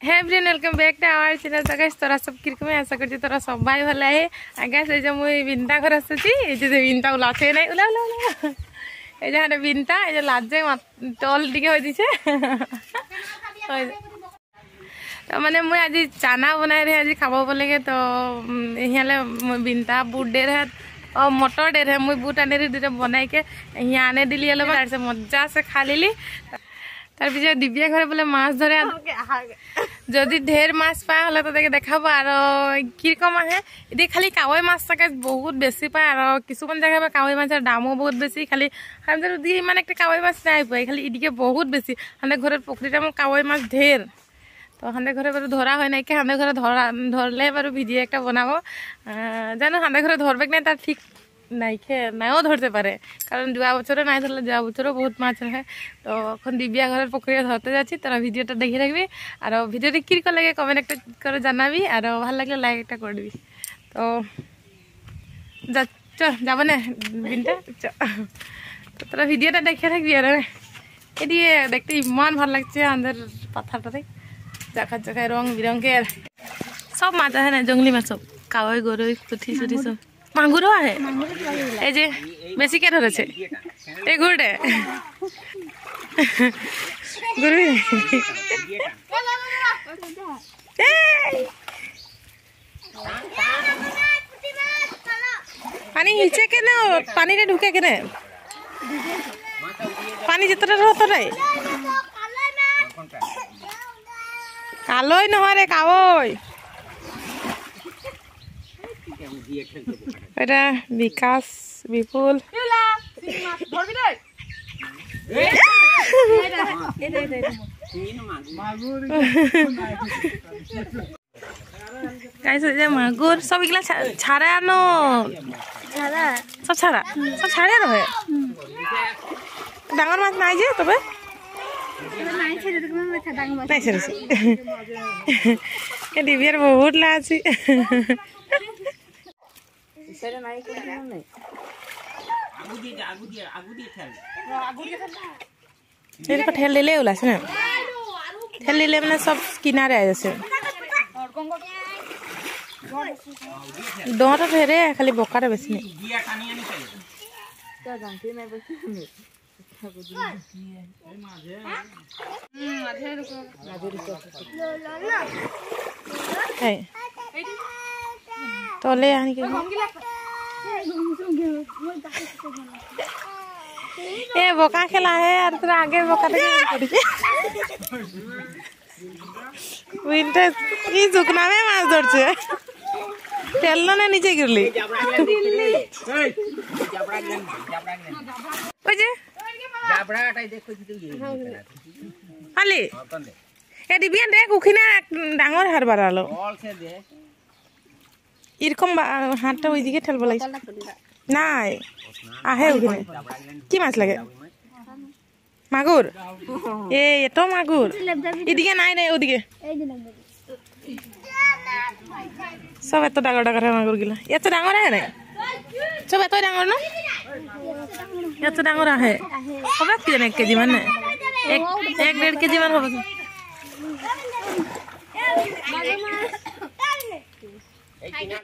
Hey friend welcome back to our channel. तो guys तोरा सब किरक में आशा करछि तोरा सब भाई भला है। गाइस ए जे मुई बिनता घर आसछि ए जे बिनता उलाछे नै उला उला उला ए जे हाने बिनता ए जे लाजे टल टिके होय दिछे तो माने मुई आज चाना बनाए रे आज खाबो बोले के तो हियाले बिनता बूट दे रहे और मटर दे रहे मुई बूट आने रे दे बनाई के हिया आने दिली एलो बाहर से मजा से खा लेली। तार पीछे दिव्या घरे बोले माछ धरे जदि ढेर माछ पाए हले तो देखाबो आरो किरकम आहे इदि खाली कावई माछ सके बहुत बेसी पाए आरो किसुमान जगह पे कावई माछर दामो बहुत बेसी खाली हमदर उदी माने एक कावई माछ নাই पाए खाली इदिके बहुत बेसी हमदे घरे पोखरीटा में कावई माछ ढेर तो हमदे घरे बारो धरा হয় নাই के हमदे घरे धरले बारो ভিডিও একটা বানাবো জানো हमदे घरे ধরবে না তার ঠিক नाइखे नाइओ धरते पारे कारण जुआ बचर ना धरले जुआ बचर बहुत माछ रहे तो এখন दिव्या घर पुखरी धरते जाच्छी तोरा ভিডিওটা দেখি রাখবি আর ভিডিওটা কিরকম লাগে কমেন্ট একটা করে জানাবি আর ভালো লাগলে লাইক একটা করবি তো যা যাব না বিনটা তো তোরা ভিডিওটা দেখে রাখবি আর এদিকে দেখতে ইমান ভালো লাগছে আমাদের পাথারটাতে জায়গা জায়গায় রং বিরঙের সব মাছ আছে না জঙ্গলি মাছ সব কাওয়াই গরই পুঁটি সুটি সব मांगुर है ए जे बेसी के धरे छे ए गुडे गुरु पानी हिचे के ना पानी रे ढुके के ने पानी जतरा रहत रे कालोय न रे कावय এটা বিকাশ বিপুল মাগুর সব এগুলা ছাড়া আনো সব ছাড়া রহে ডাঙর মাছ নাই যে তবে নাই ছেড়েছি ডিবিয়ার বহুত লা আছে ठेल दिले ओलाइसे ना ठेल दिले माने सब किनारे आ जासे दोटा फेरे खाली बोकारे बेसी नहीं तले आनी के ए बोका खेला है और तेरा आगे बोका विंटर ये झुकना में माछ धरछे तेलनो ने नीचे गिरली ओइ जे जाबड़ाटाई देखो जी खाली ए दिबियान देख उखिना डांगर हार बारालो बल से दे इरकम हाथटा ওইদিকে ঠেলব লাগছে নাই আহে ওখানে কি মাছ লাগে মাগুর এ এটো মাগুর এদিকে নাই নাই ওদিকে সব এত ডাঙর ডাঙর মাগুর গিলা এত ডাঙর আহে নাই সব এত ডাঙর না এত ডাঙর আহে হবে কি জানে 1 কেজি মানে 1.5 কেজি মান হবে